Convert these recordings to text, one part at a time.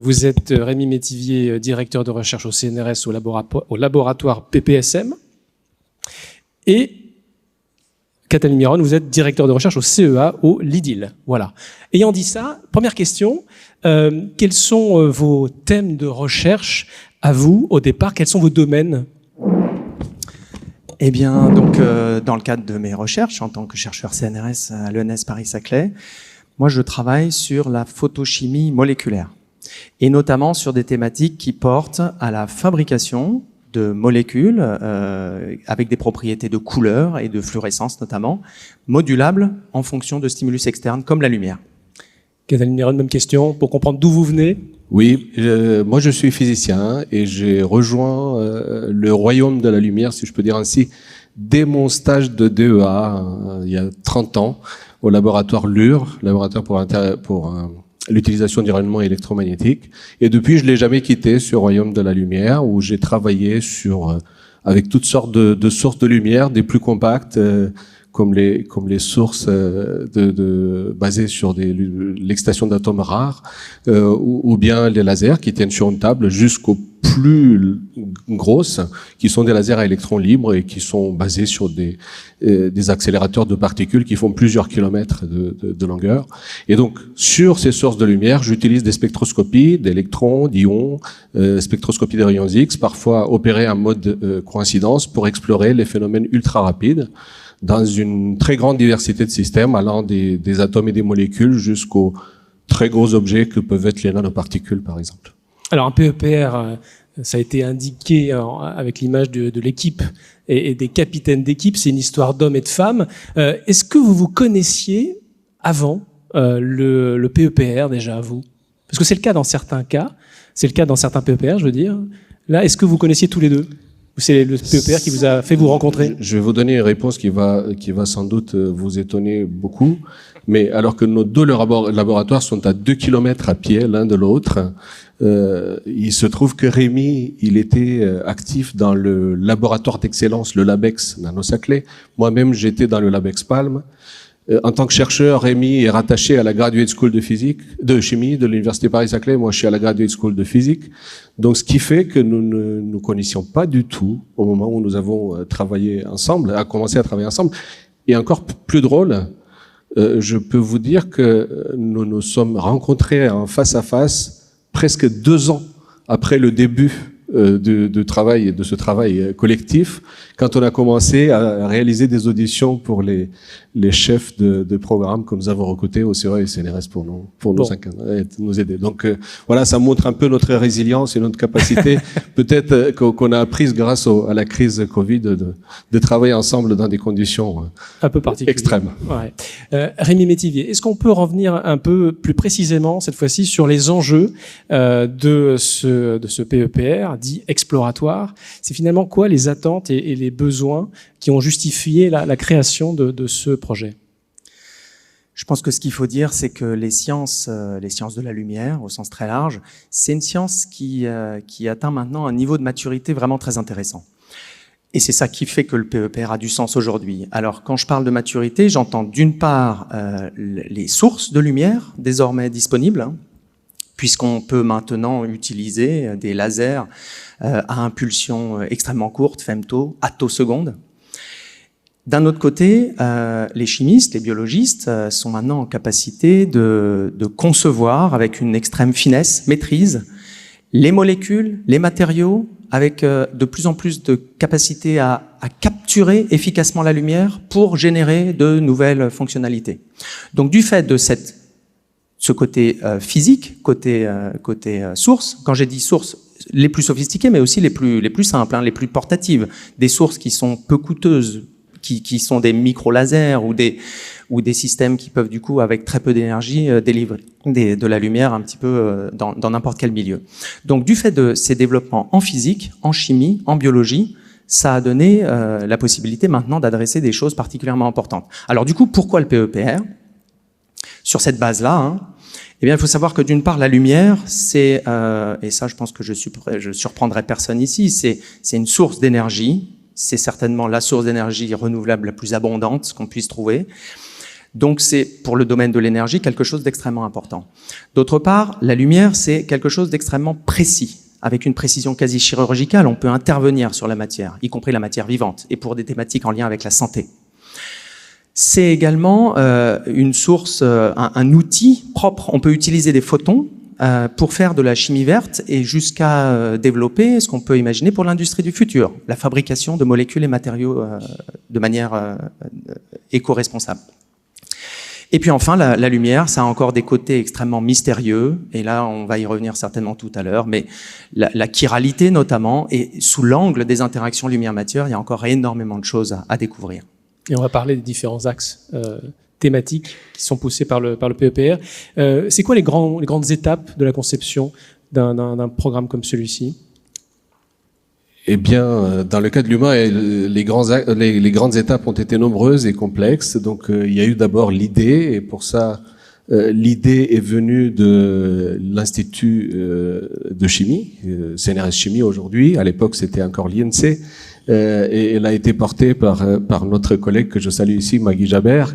Vous êtes Rémi Métivier, directeur de recherche au CNRS au laboratoire PPSM. Et Cataline Miron, vous êtes directeur de recherche au CEA au LIDIL. Voilà. Ayant dit ça, première question, quels sont vos thèmes de recherche à vous au départ? Quels sont vos domaines? Eh bien, donc, dans le cadre de mes recherches, en tant que chercheur CNRS à l'ENS Paris-Saclay, moi je travaille sur la photochimie moléculaire et notamment sur des thématiques qui portent à la fabrication de molécules avec des propriétés de couleur et de fluorescence notamment, modulables en fonction de stimulus externes comme la lumière. Cataline Miron, même question, pour comprendre d'où vous venez. Oui, moi je suis physicien et j'ai rejoint le royaume de la lumière, si je peux dire ainsi, dès mon stage de DEA, il y a 30 ans, au laboratoire LUR, laboratoire pour l'utilisation du rayonnement électromagnétique. Et depuis, je l'ai jamais quitté, ce royaume de la lumière, où j'ai travaillé sur avec toutes sortes de sources de lumière, des plus compactes, comme les sources basées sur l'excitation d'atomes rares, ou bien les lasers qui tiennent sur une table, jusqu'aux plus grosses, qui sont des lasers à électrons libres et qui sont basés sur des accélérateurs de particules qui font plusieurs kilomètres de longueur. Et donc, sur ces sources de lumière, j'utilise des spectroscopies d'électrons, d'ions, spectroscopie des rayons X, parfois opérées en mode coïncidence pour explorer les phénomènes ultra rapides dans une très grande diversité de systèmes, allant des atomes et des molécules jusqu'aux très gros objets que peuvent être les nanoparticules, par exemple. Alors, un PEPR, ça a été indiqué avec l'image de l'équipe et des capitaines d'équipe, c'est une histoire d'hommes et de femmes. Est-ce que vous connaissiez avant le PEPR déjà, vous? Parce que c'est le cas dans certains cas, c'est le cas dans certains PEPR, je veux dire. Là, est-ce que vous connaissiez tous les deux? Ou c'est le PEPR qui vous a fait vous rencontrer? Je vais vous donner une réponse qui va sans doute vous étonner beaucoup. Mais alors que nos deux laboratoires sont à 2 kilomètres à pied l'un de l'autre, il se trouve que Rémi, il était actif dans le laboratoire d'excellence, le LabEx Nano-Saclay. Moi-même, j'étais dans le LabEx Palm. En tant que chercheur, Rémi est rattaché à la Graduate School de chimie de l'Université Paris-Saclay. Moi, je suis à la Graduate School de physique. Donc, ce qui fait que nous ne nous connaissions pas du tout au moment où nous avons travaillé ensemble, commencé à travailler ensemble. Et encore plus drôle, je peux vous dire que nous nous sommes rencontrés en face à face presque 2 ans après le début de travail et de ce travail collectif, quand on a commencé à réaliser des auditions pour les chefs de programme que nous avons recrutés au CEA et CNRS pour nous aider. Donc voilà, ça montre un peu notre résilience et notre capacité, peut-être qu'on a apprise grâce à la crise Covid de travailler ensemble dans des conditions un peu particulières, extrêmes. Ouais. Rémi Métivier, est-ce qu'on peut revenir un peu plus précisément cette fois-ci sur les enjeux de ce PEPR dit exploratoire? C'est finalement quoi les attentes et les besoins qui ont justifié la création de ce projet? Je pense que ce qu'il faut dire, c'est que les sciences de la lumière, au sens très large, c'est une science qui atteint maintenant un niveau de maturité vraiment très intéressant. Et c'est ça qui fait que le PEPR a du sens aujourd'hui. Alors, quand je parle de maturité, j'entends d'une part les sources de lumière désormais disponibles, puisqu'on peut maintenant utiliser des lasers à impulsion extrêmement courte, femto, attosecondes. D'un autre côté, les chimistes, les biologistes sont maintenant en capacité de concevoir avec une extrême finesse, maîtrise, les molécules, les matériaux, avec de plus en plus de capacité à capturer efficacement la lumière pour générer de nouvelles fonctionnalités. Donc du fait de ce côté physique, côté source, quand j'ai dit source, les plus sophistiquées, mais aussi les plus simples, les plus portatives, des sources qui sont peu coûteuses, qui sont des micro-lasers ou des systèmes qui peuvent du coup, avec très peu d'énergie, délivrer de la lumière un petit peu dans n'importe quel milieu. Donc du fait de ces développements en physique, en chimie, en biologie, ça a donné la possibilité maintenant d'adresser des choses particulièrement importantes. Alors du coup, pourquoi le PEPR? Sur cette base-là, eh bien, il faut savoir que d'une part, la lumière, c'est, et ça je pense que je surprendrai personne ici, c'est une source d'énergie, c'est certainement la source d'énergie renouvelable la plus abondante qu'on puisse trouver. Donc c'est pour le domaine de l'énergie quelque chose d'extrêmement important. D'autre part, la lumière, c'est quelque chose d'extrêmement précis. Avec une précision quasi chirurgicale, on peut intervenir sur la matière, y compris la matière vivante, et pour des thématiques en lien avec la santé. C'est également une source, un outil propre. On peut utiliser des photons pour faire de la chimie verte et jusqu'à développer ce qu'on peut imaginer pour l'industrie du futur, la fabrication de molécules et matériaux de manière éco-responsable. Et puis enfin, la lumière, ça a encore des côtés extrêmement mystérieux, et là on va y revenir certainement tout à l'heure, mais la chiralité notamment, et sous l'angle des interactions lumière-matière, il y a encore énormément de choses à découvrir. Et on va parler des différents axes thématiques qui sont poussés par le PEPR. C'est quoi les grandes étapes de la conception d'un programme comme celui-ci ? Eh bien, dans le cas de l'humain, les grandes étapes ont été nombreuses et complexes. Donc, il y a eu d'abord l'idée, et pour ça, l'idée est venue de l'Institut de chimie, CNRS Chimie aujourd'hui. À l'époque, c'était encore l'INC. Et elle a été portée par notre collègue que je salue ici, Maggie Jaber,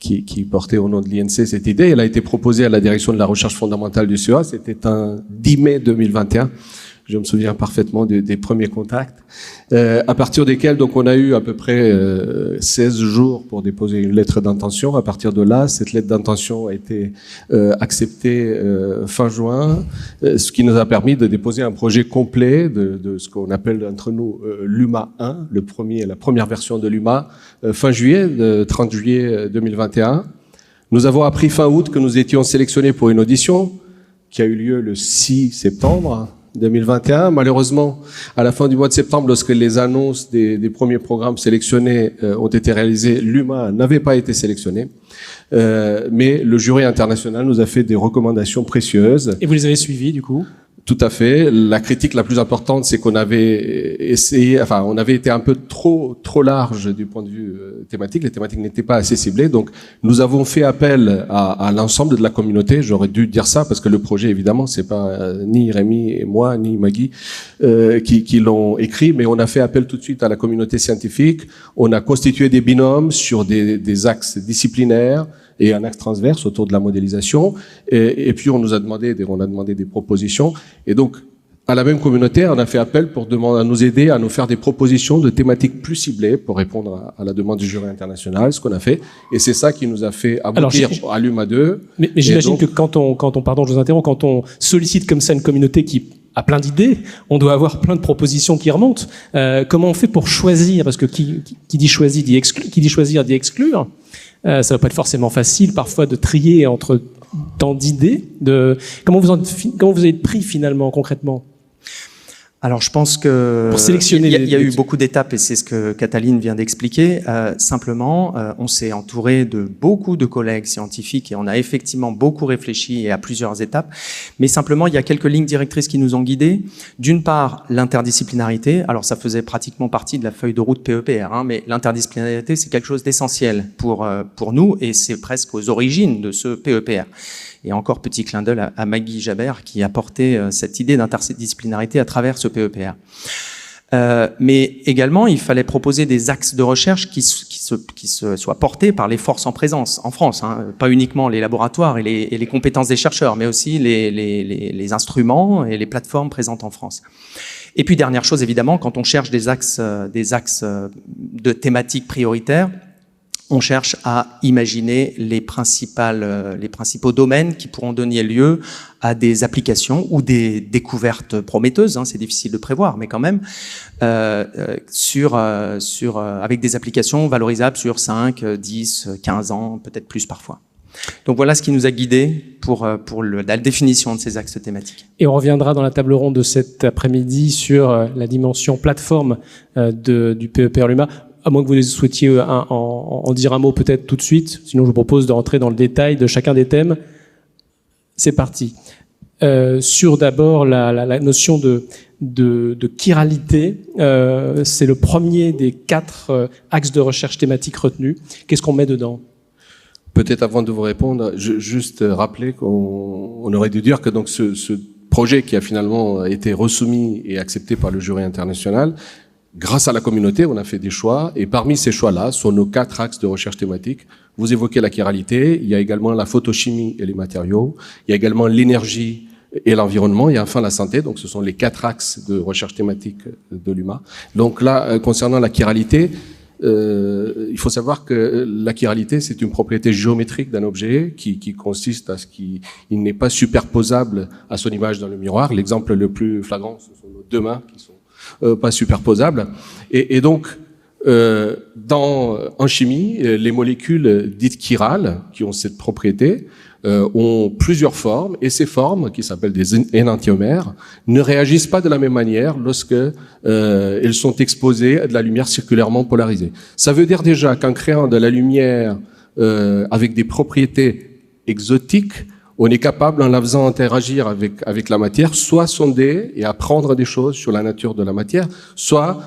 qui portait au nom de l'INC cette idée. Elle a été proposée à la direction de la recherche fondamentale du CEA. C'était un 10 mai 2021. Je me souviens parfaitement des premiers contacts, à partir desquels donc on a eu à peu près 16 jours pour déposer une lettre d'intention. À partir de là, cette lettre d'intention a été acceptée fin juin, ce qui nous a permis de déposer un projet complet de ce qu'on appelle entre nous l'UMA 1, la première version de l'UMA, fin juillet, 30 juillet 2021. Nous avons appris fin août que nous étions sélectionnés pour une audition qui a eu lieu le 6 septembre 2021. Malheureusement, à la fin du mois de septembre, lorsque les annonces des premiers programmes sélectionnés ont été réalisées, l'UMA n'avait pas été sélectionné. Mais le jury international nous a fait des recommandations précieuses. Et vous les avez suivies, du coup ? Tout à fait. La critique la plus importante, c'est qu'on avait on avait été un peu trop large du point de vue thématique. Les thématiques n'étaient pas assez ciblées. Donc, nous avons fait appel à l'ensemble de la communauté. J'aurais dû dire ça parce que le projet, évidemment, c'est pas ni Rémi et moi, ni Maggie qui l'ont écrit, mais on a fait appel tout de suite à la communauté scientifique. On a constitué des binômes sur des axes disciplinaires et un axe transverse autour de la modélisation. Et puis, on a demandé des propositions. Et donc, à la même communauté, on a fait appel pour demander à nous aider à nous faire des propositions de thématiques plus ciblées pour répondre à la demande du jury international, ce qu'on a fait. Et c'est ça qui nous a fait aboutir à l'UMA 2. Mais j'imagine que quand on, pardon, je vous interromps, quand on sollicite comme ça une communauté qui a plein d'idées, on doit avoir plein de propositions qui remontent. Comment on fait pour choisir? Parce que qui dit choisir dit exclure. Ça va pas être forcément facile parfois de trier entre tant d'idées. Comment vous avez pris finalement concrètement? Alors je pense que pour sélectionner il y a eu beaucoup d'étapes et c'est ce que Cataline vient d'expliquer. Simplement, on s'est entouré de beaucoup de collègues scientifiques et on a effectivement beaucoup réfléchi et à plusieurs étapes. Mais simplement, il y a quelques lignes directrices qui nous ont guidés. D'une part, l'interdisciplinarité. Alors ça faisait pratiquement partie de la feuille de route PEPR, mais l'interdisciplinarité c'est quelque chose d'essentiel pour nous et c'est presque aux origines de ce PEPR. Et encore petit clin d'œil à Maggie Jaber qui a porté cette idée d'interdisciplinarité à travers ce PEPR. Mais également, il fallait proposer des axes de recherche qui soient portés par les forces en présence en France, pas uniquement les laboratoires et les compétences des chercheurs, mais aussi les instruments et les plateformes présentes en France. Et puis dernière chose, évidemment, quand on cherche des axes de thématiques prioritaires, on cherche à imaginer les principaux domaines qui pourront donner lieu à des applications ou des découvertes prometteuses, c'est difficile de prévoir, mais quand même, avec des applications valorisables sur 5, 10, 15 ans, peut-être plus parfois. Donc voilà ce qui nous a guidés pour la définition de ces axes thématiques. Et on reviendra dans la table ronde de cet après-midi sur la dimension plateforme du PEPR l'UMA. À moins que vous souhaitiez en dire un mot peut-être tout de suite, sinon je vous propose de rentrer dans le détail de chacun des thèmes. C'est parti. Sur d'abord la notion de chiralité, c'est le premier des 4 axes de recherche thématiques retenus. Qu'est-ce qu'on met dedans? Peut-être avant de vous répondre, juste rappeler qu'on aurait dû dire que donc ce projet qui a finalement été resoumis et accepté par le jury international grâce à la communauté, on a fait des choix, et parmi ces choix-là sont nos 4 axes de recherche thématique. Vous évoquez la chiralité, il y a également la photochimie et les matériaux, il y a également l'énergie et l'environnement, et enfin la santé. Donc ce sont les 4 axes de recherche thématique de l'UMA. Donc là, concernant la chiralité, il faut savoir que la chiralité, c'est une propriété géométrique d'un objet qui consiste à ce qu'il n'est pas superposable à son image dans le miroir. L'exemple le plus flagrant, ce sont nos 2 mains qui sont pas superposables. Et donc, en chimie, les molécules dites chirales, qui ont cette propriété, ont plusieurs formes, et ces formes, qui s'appellent des énantiomères, ne réagissent pas de la même manière lorsque elles sont exposées à de la lumière circulairement polarisée. Ça veut dire déjà qu'en créant de la lumière avec des propriétés exotiques, on est capable, en la faisant interagir avec la matière, soit sonder et apprendre des choses sur la nature de la matière, soit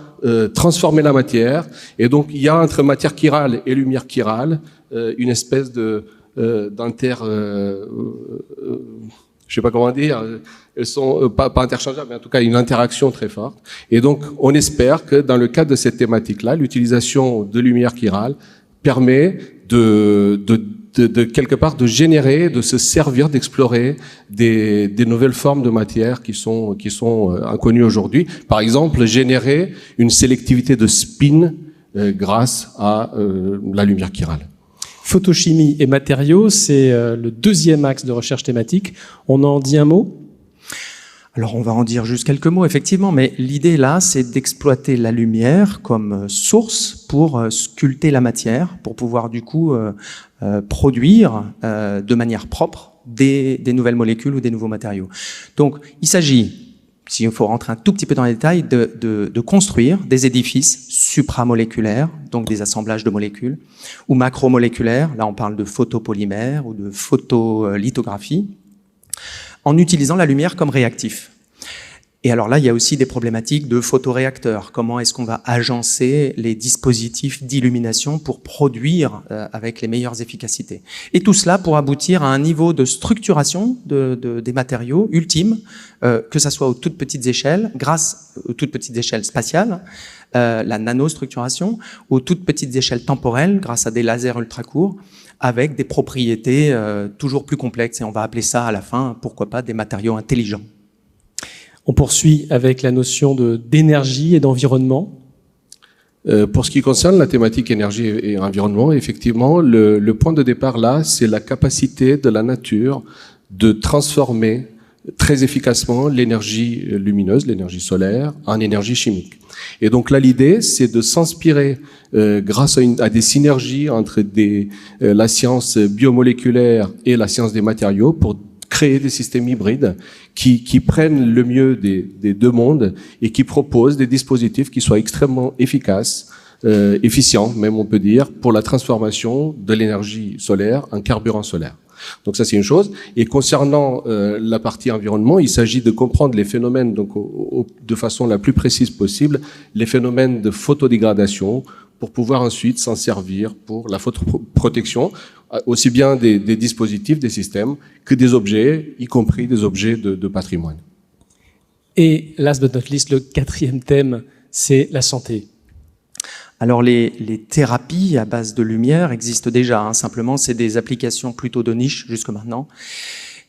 transformer la matière. Et donc, il y a entre matière chirale et lumière chirale une espèce je sais pas comment dire, elles sont pas interchangeables, mais en tout cas une interaction très forte. Et donc, on espère que dans le cadre de cette thématique-là, l'utilisation de lumière chirale permet de quelque part de générer, de se servir, d'explorer des nouvelles formes de matière qui sont inconnues aujourd'hui. Par exemple, générer une sélectivité de spin grâce à la lumière chirale. Photochimie et matériaux, c'est le 2e axe de recherche thématique. On en dit un mot ? Alors on va en dire juste quelques mots, effectivement, mais l'idée là, c'est d'exploiter la lumière comme source pour sculpter la matière, pour pouvoir du coup produire de manière propre des nouvelles molécules ou des nouveaux matériaux. Donc il s'agit, s'il faut rentrer un tout petit peu dans les détails, de construire des édifices supramoléculaires, donc des assemblages de molécules, ou macromoléculaires, là on parle de photopolymères ou de photolithographie, en utilisant la lumière comme réactif. Et alors là, il y a aussi des problématiques de photoréacteurs. Comment est-ce qu'on va agencer les dispositifs d'illumination pour produire avec les meilleures efficacités? Et tout cela pour aboutir à un niveau de structuration des matériaux ultime, que ça soit aux toutes petites échelles, grâce aux toutes petites échelles spatiales, la nanostructuration, aux toutes petites échelles temporelles, grâce à des lasers ultra courts, avec des propriétés toujours plus complexes. Et on va appeler ça à la fin, pourquoi pas, des matériaux intelligents. On poursuit avec la notion d'énergie et d'environnement. Pour ce qui concerne la thématique énergie et environnement, effectivement, le point de départ là, c'est la capacité de la nature de transformer très efficacement l'énergie lumineuse, l'énergie solaire, en énergie chimique. Et donc là, l'idée, c'est de s'inspirer grâce à des synergies entre la science biomoléculaire et la science des matériaux pour créer des systèmes hybrides qui prennent le mieux des 2 mondes et qui proposent des dispositifs qui soient extrêmement efficaces, efficients, même on peut dire, pour la transformation de l'énergie solaire en carburant solaire. Donc ça, c'est une chose. Et concernant la partie environnement, il s'agit de comprendre les phénomènes donc de façon la plus précise possible, les phénomènes de photodégradation, pour pouvoir ensuite s'en servir pour la photoprotection, aussi bien des dispositifs, des systèmes, que des objets, y compris des objets de patrimoine. Et last but not least, le 4e thème, c'est la santé. Alors les thérapies à base de lumière existent déjà, hein. Simplement c'est des applications plutôt de niche jusque maintenant.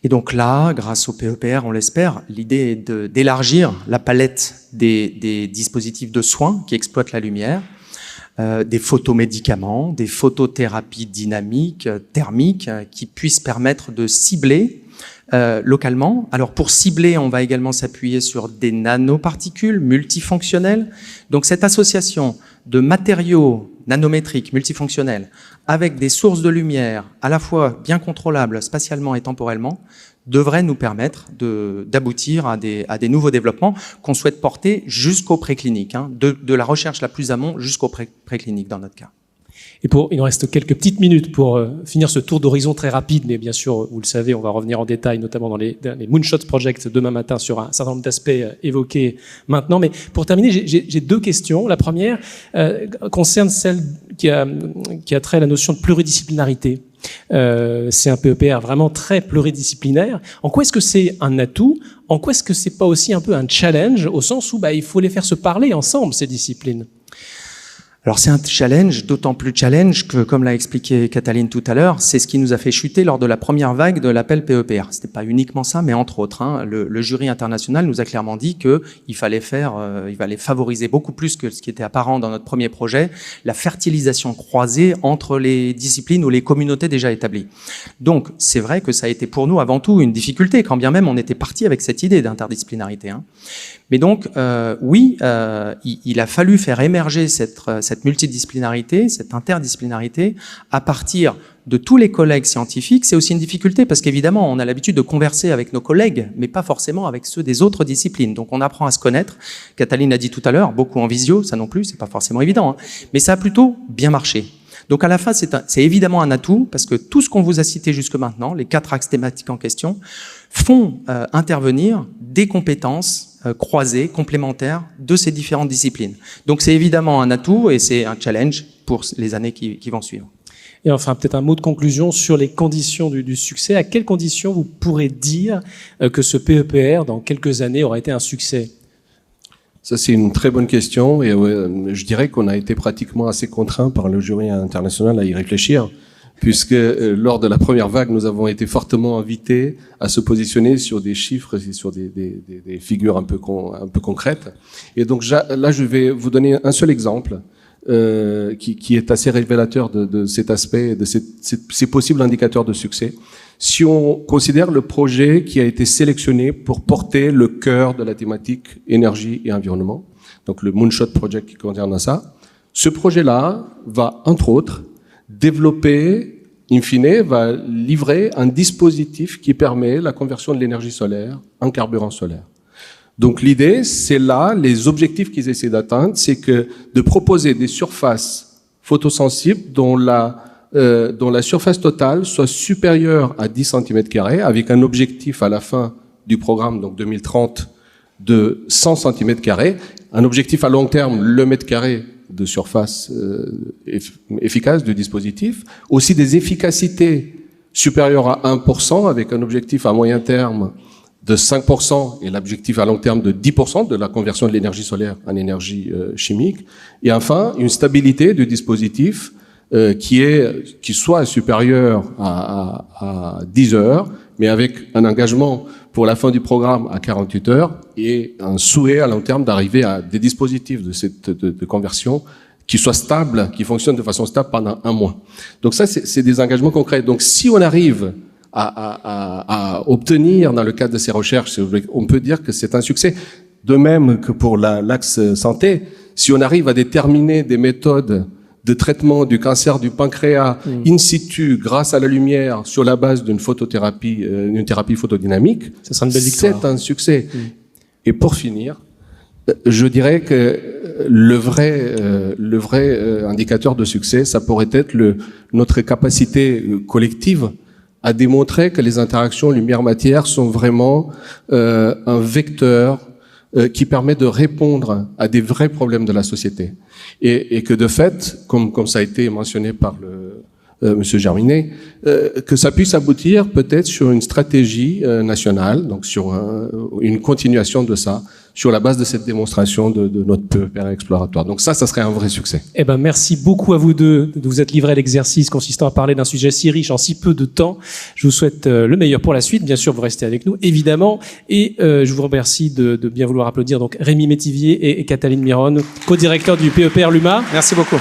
Et donc là, grâce au PEPR, on l'espère, l'idée est d'élargir la palette des dispositifs de soins qui exploitent la lumière, des photomédicaments, des photothérapies dynamiques, thermiques, qui puissent permettre de cibler localement. Alors pour cibler, on va également s'appuyer sur des nanoparticules multifonctionnelles. Donc cette association de matériaux nanométriques multifonctionnels avec des sources de lumière à la fois bien contrôlables spatialement et temporellement devrait nous permettre d'aboutir à des nouveaux développements qu'on souhaite porter jusqu'au préclinique, hein, de la recherche la plus amont jusqu'au préclinique dans notre cas. Et il nous reste quelques petites minutes pour finir ce tour d'horizon très rapide, mais bien sûr, vous le savez, on va revenir en détail, notamment dans les Moonshots Project demain matin sur un certain nombre d'aspects évoqués maintenant. Mais pour terminer, j'ai 2 questions. La première concerne celle qui a trait à la notion de pluridisciplinarité. C'est un PEPR vraiment très pluridisciplinaire. En quoi est-ce que c'est un atout en quoi est-ce que c'est pas aussi un peu un challenge au sens où il faut les faire se parler ensemble, ces disciplines? Alors c'est un challenge, d'autant plus challenge que, comme l'a expliqué Cataline tout à l'heure, c'est ce qui nous a fait chuter lors de la première vague de l'appel PEPR. C'était pas uniquement ça, mais entre autres, le jury international nous a clairement dit que il fallait favoriser beaucoup plus que ce qui était apparent dans notre premier projet, la fertilisation croisée entre les disciplines ou les communautés déjà établies. Donc c'est vrai que ça a été pour nous avant tout une difficulté, quand bien même on était parti avec cette idée d'interdisciplinarité. Mais donc, il a fallu faire émerger cette multidisciplinarité, cette interdisciplinarité, à partir de tous les collègues scientifiques. C'est aussi une difficulté parce qu'évidemment, on a l'habitude de converser avec nos collègues, mais pas forcément avec ceux des autres disciplines. Donc, on apprend à se connaître. Cataline l'a dit tout à l'heure, beaucoup en visio, ça non plus, c'est pas forcément évident, mais ça a plutôt bien marché. Donc à la fin, c'est évidemment un atout, parce que tout ce qu'on vous a cité jusque maintenant, les 4 axes thématiques en question, font intervenir des compétences croisées, complémentaires de ces différentes disciplines. Donc c'est évidemment un atout et c'est un challenge pour les années qui vont suivre. Et enfin, peut-être un mot de conclusion sur les conditions du succès. À quelles conditions vous pourrez dire que ce PEPR, dans quelques années, aura été un succès ? Ça, c'est une très bonne question et je dirais qu'on a été pratiquement assez contraints par le jury international à y réfléchir, puisque lors de la première vague, nous avons été fortement invités à se positionner sur des chiffres et sur des figures un peu concrètes. Et donc là, je vais vous donner un seul exemple qui est assez révélateur de cet aspect, de ces possibles indicateurs de succès. Si on considère le projet qui a été sélectionné pour porter le cœur de la thématique énergie et environnement, donc le Moonshot Project qui concerne ça, ce projet-là va, entre autres, développer, in fine, va livrer un dispositif qui permet la conversion de l'énergie solaire en carburant solaire. Donc l'idée, c'est là, les objectifs qu'ils essaient d'atteindre, c'est que de proposer des surfaces photosensibles dont la surface totale soit supérieure à 10 cm², avec un objectif à la fin du programme, donc 2030, de 100 cm², un objectif à long terme, le mètre carré de surface efficace du dispositif, aussi des efficacités supérieures à 1%, avec un objectif à moyen terme de 5% et l'objectif à long terme de 10% de la conversion de l'énergie solaire en énergie chimique, et enfin une stabilité du dispositif qui soit supérieur à 10 heures, mais avec un engagement pour la fin du programme à 48 heures et un souhait à long terme d'arriver à des dispositifs de conversion qui soient stables, qui fonctionnent de façon stable pendant 1 mois. Donc ça, c'est des engagements concrets. Donc si on arrive à obtenir dans le cadre de ces recherches, on peut dire que c'est un succès. De même que pour l'axe santé, si on arrive à déterminer des méthodes de traitement du cancer du pancréas in situ grâce à la lumière sur la base d'une photothérapie, une thérapie photodynamique, ça sera une belle victoire. C'est un succès. Et pour finir, je dirais que le vrai indicateur de succès, ça pourrait être notre capacité collective à démontrer que les interactions lumière-matière sont vraiment un vecteur qui permet de répondre à des vrais problèmes de la société. Et que de fait, comme ça a été mentionné par Monsieur Germinet, que ça puisse aboutir peut-être sur une stratégie nationale, donc sur une continuation de ça, sur la base de cette démonstration de notre PEPR exploratoire. Donc ça serait un vrai succès. Eh ben, merci beaucoup à vous deux de vous être livrés à l'exercice consistant à parler d'un sujet si riche en si peu de temps. Je vous souhaite le meilleur pour la suite. Bien sûr, vous restez avec nous, évidemment. Et je vous remercie de bien vouloir applaudir donc Rémi Métivier et Cataline Miron, co-directeurs du PEPR Luma. Merci beaucoup.